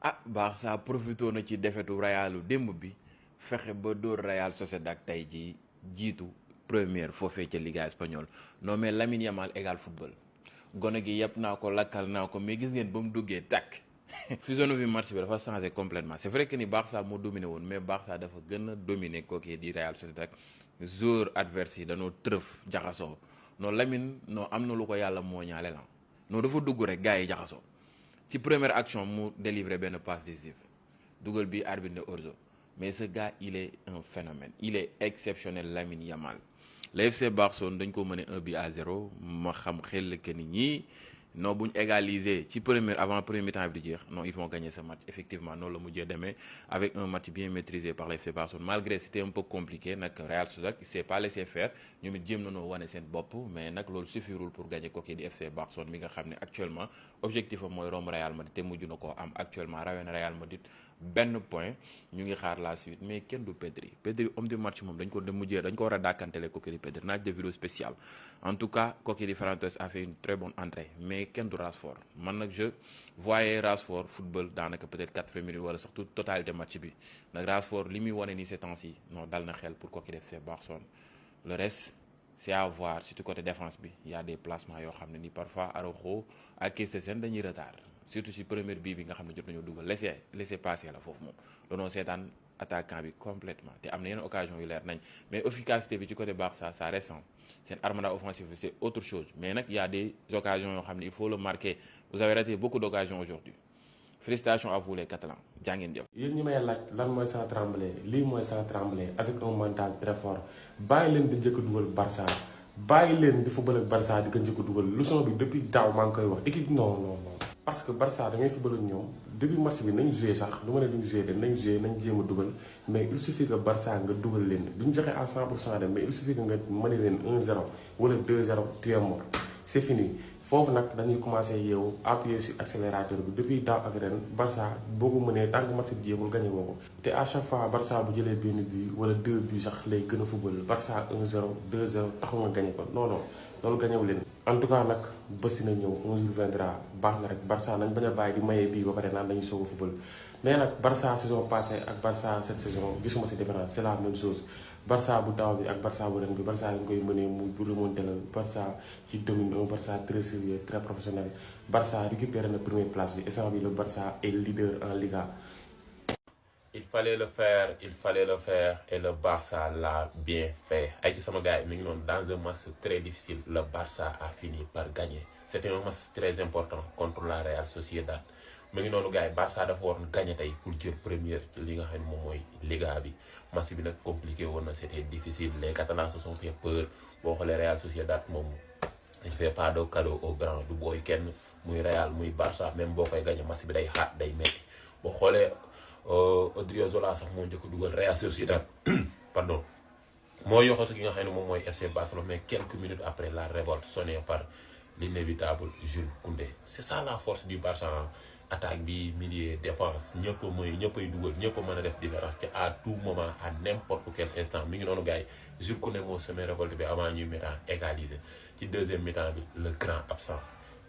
ah Barça profité na ci defetu Realu démb bi fexe ba dóor Real Sociedad tey ji jiitu première foofee ca Liga espagnole non mais Lamine Yamal égal football gone gi yëpp naa ko lakkal naa ko mais gis ngeen ba mu duggee tàkk physionomie match bi dafa changé complètement c'est vrai que ni Barça moo dominé woon mais Barça dafa gën a dominé kookee di Real Sociedad joueur adverse yi dañoo tërëf jaxasoo non Lamine non am na lu ko yàlla moo ñaale la non dafa dugg rek gars yi jaxasoo ci première action mu délivré benn passe décisive dugal bi arbitre de hors-jeu mais ce gars il est un phénomène il est exceptionnel Lamine Yamal le FC Barcelone dañ ko mëne 1-0 ma xam xel que ni ñii non buñ égaliser ci avant premier mi-temps bi di jeex non ils vont gagner ce match effectivement noonu la mujjee demee avec un match bien maîtrisé par le FC Barcelone malgré c'était un peu compliqué nag Real Sociedad il s'est pas laissé faire ñoom it jéem nañoo wane seen bopp mais nag loolu suffirul pour gagner kooku di FC Barcelone mi nga xam ne actuellement objectif am mooy romb Real Madrid te mujj na koo am actuellement rawee na Real Madrid benn point ñu ngi xaar la suite mais kenn du Pedri homme du match moom dañ ko war a dàkkantele kooku di Pedri naaj de vidéo spéciale en tout cas kooku di Ferran Torres a fait une très bonne entrée mais kenn du Rashford man nag je voyais Rashford football daanaka peut-être 80 minutes wala sax toute totalité match bi nag Rashford li muy wane ni ces temps-ci non dal na xel pour kooku def FC Barcelone le reste c'est à voir surtout côté défense bi y a des placements yoo xam ne ni parfois Araujo ak Christensen dañuy retard surtout si première bii bi nga xam ne jot nañoo dugal laisser passer la foofu moom doonoo seetaan attaquant bi complètement te am na yeneen occasion yu leer nañ mais efficacité bi ci côté Barça ça récent seen armada offensive bi c'est autre chose mais nag y a des occasions yoo xam ne il faut le marquer vous avez raté beaucoup d'occasions aujourd'hui félicitations à vous les Catalans jaa ngeen jëf. yéen ñi may laaj lan mooy sans trembler lii mooy sans trembler avec un mental très fort bàyyi leen di njëkk a dugal Barça bàyyi leen di football ak Barça di ko njëkk a dugal leçon bi depuis daaw maa ngi koy wax équipe non. parce que Barça da ngay football ak ñoom début match bi nañ joué sax lu ma ne duñ joué de nañ joué nañ jéem a dugal mais il suffit que Barça nga dugal leen duñ joxe à 100% de mais il suffit que nga mën leen 1-0 wala 2-0 tu es mort c'est fini foofu nag dañuy commencé yeewu appuyer sur accélérateur bi depuis daaw ak ren Barça boo ko mënee tant que match bi jeexul gagné woo ko te à chaque fois Barça bu jëlee benn but wala 2 buts sax lay gën a football Barça 1-0 2-0 taxul nga gagné ko non loolu gagné wu leen. en tout cas nag bés dina ñëw un jour viendra baax na rek Barça nañ bañ a bàyyi di mayee bii ba pare naan dañuy soog a football mais nag Barça saison passée ak Barça cette saison gisuma si différence c'est la même chose Barça bu daaw bi ak Barça bu ren bi Barça dañ koy mënee mu remonté la Barça ci domine un Barça très sérieux très professionnel Barça récupéré na première place bi instant bi le Barça est leader en Liga. il fallait le faire et le Barça l'a bien fait ay ci sama gars yi mi ngi noonu dans un match très difficile le Barça a fini par gagner c'était un match très important contre la Real Sociedad mi ngi noonu gars yi Barça dafa waroon gagner tey pour jël première ci li nga xam ne moom mooy Liga bi match bi nag compliqué woon na c'était difficile les Catalans se sont fait peur boo xoolee Real Sociedad moom il fait pas de cadeau au grand du booy kenn muy Real muy Barça même boo koy gagner match bi day xaat day metti boo xoolee Odriozola sax moo njëkk dugal Real Sociedad pardon moo yoxatu ki nga xam ne moom mooy FC Barcelone mais quelques minutes après la révolte sonnée par l'inévitable Jules Koundé c'est ça la force du Barça attaque bi milieu défense ñëppay dugal ñëpp a mën a def différence ci à tout moment à n'importe quel instant mi ngi noonu gars yi Jules Koundé moo semé révolte bi avant ñuy mi-temps égaliser ci deuxième mi-temps bi le grand absent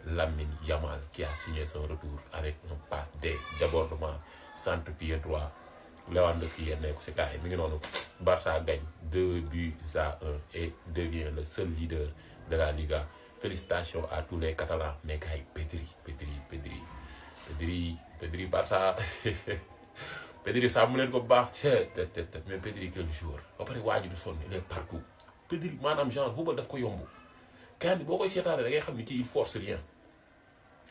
Lamine Yamal qui a signé son retour avec un passe de débordement centre-pied droit Lewandowski yéen nekk ci kaay mi ngi noonu Barça gagne 2-1 et devient le seul leader de la Liga. Félicitations à tous les Catalans mais gars yi Pedri Barça Pedri sàmm leen ko bu baax mais Pedri quel joueur ba pare waaju du sonn il est partout Pedri maanaam genre football daf ko yomb kan boo koy seetaanee da ngay xam ni kii il force rien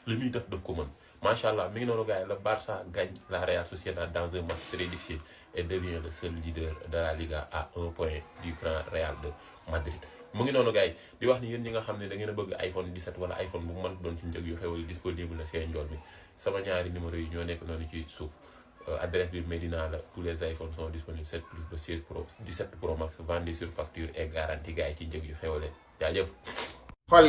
li muy def ko mën macha allah mi ngi noonu gars yi le Barça gagne la Real Sociedad dans un match très difficile et devient le seul leader de la Liga à 1 point du grand Real de Madrid. mu ngi noonu gars yi di wax ni yéen ñi nga xam ne da ngeen a bëgg iPhone 17 wala iPhone bu mu mën doon ci njëg yu xewal disponible na seen njool mi sama ñaari numéro yi ñoo nekk noonu ci suuf adresse bi Medina la tous les iPhones sont disponibles 7 plus ba 16 Pro 17 Pro Max vendus sur facture et garantie gars yi ci njëg yu xewale jaajëf. xool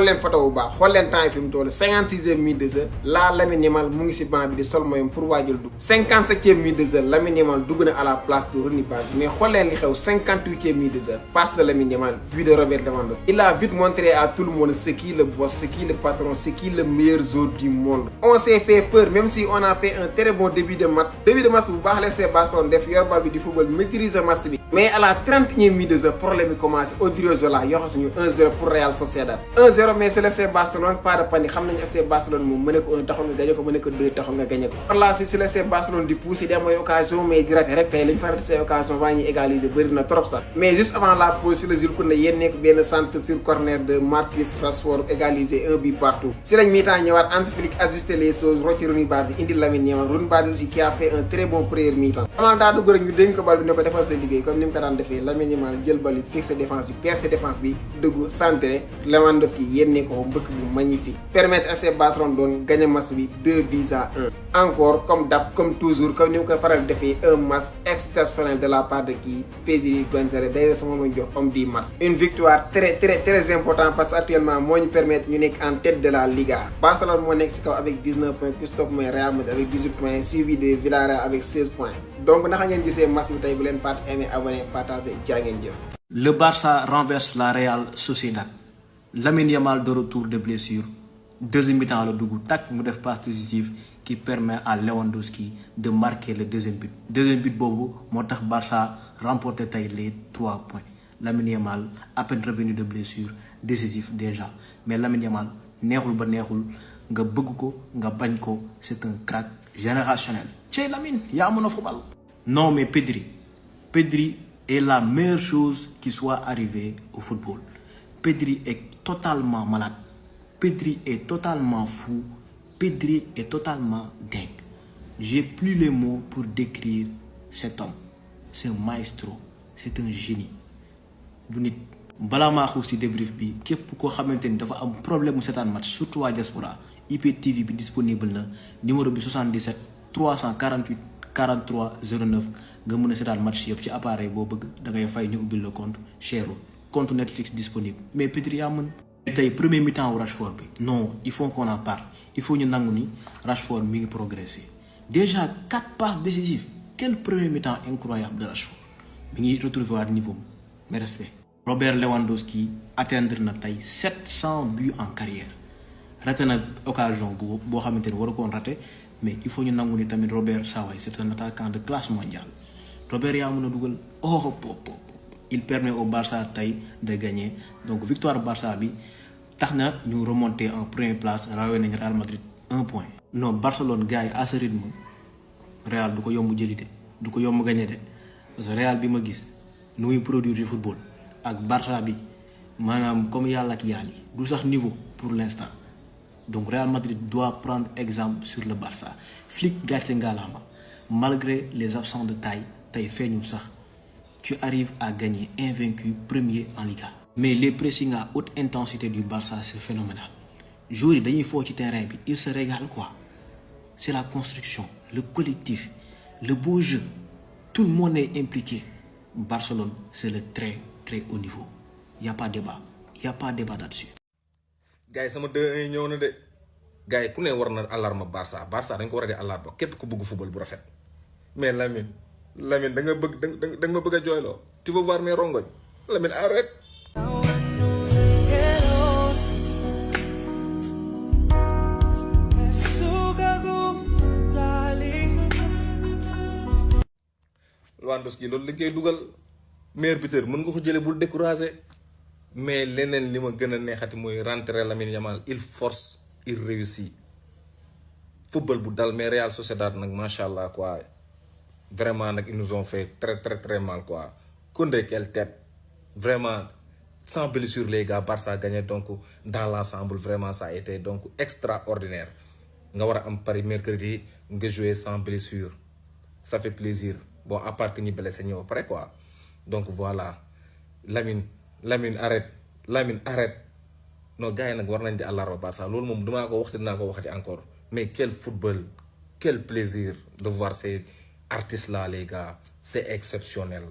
leen photo bu baax xool leen temps yi fi mu toll 56e minute de jeu la Lamine Yamal mu ngi si banc bi di sol moyom pour waajal dugg 57e minute de jeu Lamine Yamal dugg na à la place de Rooney Bardi mais xool leen li xew 58e minute de jeu passe de Lamine Yamal but de Robert Lewandowski. Il a vite montré à tout le monde ce qui le boss, ce qui le patron, ce qui le meilleur joueur du monde. On s'est fait peur même si on a fait un très bon début de match. Début de match bu baax la FC Barcelone def yor bal bi di football maîtriser match bi mais à la 30e minute de jeu problème yi commencé Odriozola yoxo suñu 1-0 pour Real Sociedad 1-0 mais c'est le FC Barcelone pas de panique xam nañu FC Barcelone moom mëne ko 1 taxul nga gagné ko mëne ko 2 taxul nga gagné ko par la suite c'est le FC Barcelone di pousser dem ay occasion mais di raté rek tey lañ fa raté ces occasion waa ñuy égaliser bëri na trop sax mais juste avant la pause si la Jules Koundé yénnee ko benn centre sur corner de Marcus Rashford égaliser 1 but partout si lañ mi-temps ñëwaat Hansi Flick ajuster les choses rocci Rooney Bardi indi Lamine Yamal Rooney Bardi aussi qui a fait un très bon premier mi-temps amal daa dugg rek ñu dénk ko bal bi ne ko defal sa liggéey comme ni mu ko daan defee Lamine Yamal jël bal bi fixé défense bi percé défense bi dugg centré Lewandowski yénnee ko mbëkk bu magnifique permettre FC Barcelone doon gagner match bi 2-1 encore comme d'hab comme toujours comme ni mu ko faral defee un match exceptionnel de la part de kii Federico González d'ailleurs sama ma jox homme du match une victoire très importante parce que actuellement moo ñu permettre ñu nekk en tête de la Liga Barcelone moo nekk si kaw avec 19 points plus topp mooy Real Madrid avec 18 points suivi de Villarreal avec 16 points donc naka ngeen gisee match bi tey bu leen fàtte aimer abonné partager jaa ngeen jëf. Le Barça renverse la Real Sociedad. Lamine Yamal de retour de blessure. Deuxième mi-temps la dugg tak mu def passe décisive qui permet à Lewandowski de marquer le deuxième but. Deuxième but boobu moo tax Barça remporté tey les 3 points. Lamine Yamal à peine revenu de blessure décisif déjà mais Lamine Yamal neexul ba neexul nga bëgg ko nga bañ ko c'est un crack générationnel. Cey Lamine yaa mën a football. Non mais Pedri est la meilleure chose qui soit arrivée au football. Pedri est totalement malade. Pedri est totalement fou. Pedri est totalement dingue. J'ai plus les mots pour décrire cet homme. C'est un maestro. C'est un génie. du nit balaa maa xuus ci débrief bi képp koo xamante ni dafa am problème mu seetaan match surtout waa diaspora IPTV bi disponible na numéro bi 77 348 43 09 nga mën a seetaan match yëpp ci appareil boo bëgg da ngay fay ñu ubbil le compte cherul compte Netflix disponible mais Pedri yaa mën. tey premier mi-temps wu Rashford bi non il faut qu'on en parle il faut ñu nangu ni Rashford mi ngi progresser déjà 4 passes décisives quel premier mi-temps incroyable de Rashford mi ngi retrouver waat niveau mais respect. Robert Lewandowski atteindre na tey 700 buts en carrière raté na occasion boo xamante ni waru ko woon raté mais il faut ñu nangu ni tamit Robert Saway c'est un attaquant de classe mondiale Robert yaa mën a dugal il permet au Barça tey de gagner donc victoire Barça bi tax na ñu remonter en première place rawee nañu Real Madrid 1 point. non Barcelone gars yi à ce rythme Real du ko yomb jëli de du ko yomb gagner de parce que Real bi ma gis nu muy produire du football ak Barça bi maanaam comme yàlla ak yàlla yi du sax niveau pour l'instant donc Real Madrid doit prendre exemple sur le Barça Flick gàcce ngalaama malgré les absents de taille tey feeñul sax. Tu arrives à gagner invaincu premier en Liga. Mais les pressings à haute intensité du Barça, c'est phénoménal. Joueurs, ils font sur terrain, ils se régalent quoi. C'est la construction, le collectif, le beau jeu. Tout le monde est impliqué. Barcelone, c'est le très très haut niveau. Il n'y a pas de débat. Il n'y a pas de débat là-dessus. Gars, sama 2-1 ñëw na de. Gars, ku ne war na alarme Barça. Barça dañ ko war a di alarme képp ku bëgg football bu rafet. Mais Lamine da nga ma bëgg a jooyloo tu veux voir mes rongoñ Lamine arrête. Lewandowski loolu lañ koy dugal meilleur buteur mën nga ko jëlee bul décourager mais leneen li ma gën a neexati mooy rentrer Lamine Yamal il force il réussit football bu dal mais Real Sociedad nag macha allah quoi. Vraiment, ils nous ont fait très mal quoi. Koundé, quelle tête. Vraiment, sans blessure les gars, Barça a gagné donc dans l'ensemble, vraiment ça a été donc extraordinaire. Nga wara am Paris mercredi, nga jouer sans blessure. Ça fait plaisir. Bon, à part que ni blessé ñeu après quoi. Donc voilà. Lamine arrête. Non gars yi nak war nañ di alarme Barça. Loolu mom dama ko waxti encore. Mais quel football, quel plaisir de voir ces artistes là les gars, c'est exceptionnel.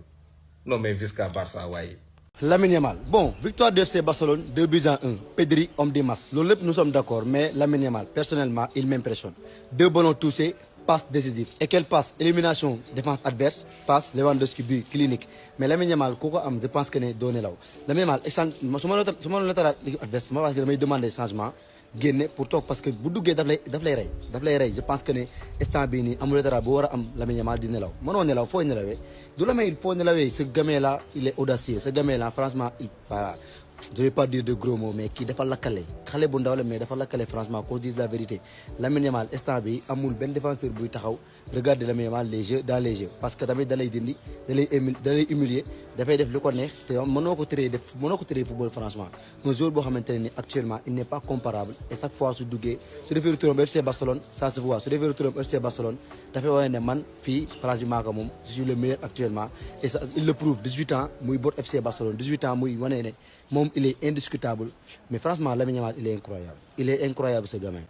Non mais Visca Barça ouais. Lamine Yamal bon victoire de FC Barcelone 2-1 Pedri homme du match loolu lépp nous sommes d'accord mais Lamine Yamal personnellement il m'impressionne 2 ballons touchés passe décisive et quelle passe élimination défense adverse passe Lewandowski but clinique mais Lamine Yamal ku ko am je pense que ne doo nelaw Lamine Yamal su ma latéral équipe adverse ma wax damay demander changement génne pour toog parce que bu duggee daf lay rey je pense que ne instant bii nii amul latéral bu war a am Lamine Yamal di nelaw mënoo nelaw fooy nelawee du la may il faut nelawee ce gamin là il est audacieux ce gamin là franchement il voilà je vais pas dire de gros mots mais kii dafa lakkale xale bu ndaw la mais dafa lakkale franchement qu'on dise la vérité Lamine Yamal instant bi amul benn défenseur buy taxaw regarder Lamine Yamal dans les jeux parce que tamit da lay dindi da lay humilier dafay def lu ko neex te mënoo ko tëree football franchement un joueur boo xamante ne ni actuellement il n'est pas comparable et chaque fois su duggee su defee retouram FC Barcelone ça se voit su defee retouram FC Barcelone dafay wane ne man fii place bi maa ko moom je suis le meilleur actuellement et ça il le prouve 18 ans muy boot FC Barcelone 18 ans muy wane ne moom il est indiscutable mais franchement Lamine Yamal il est incroyable ce gamin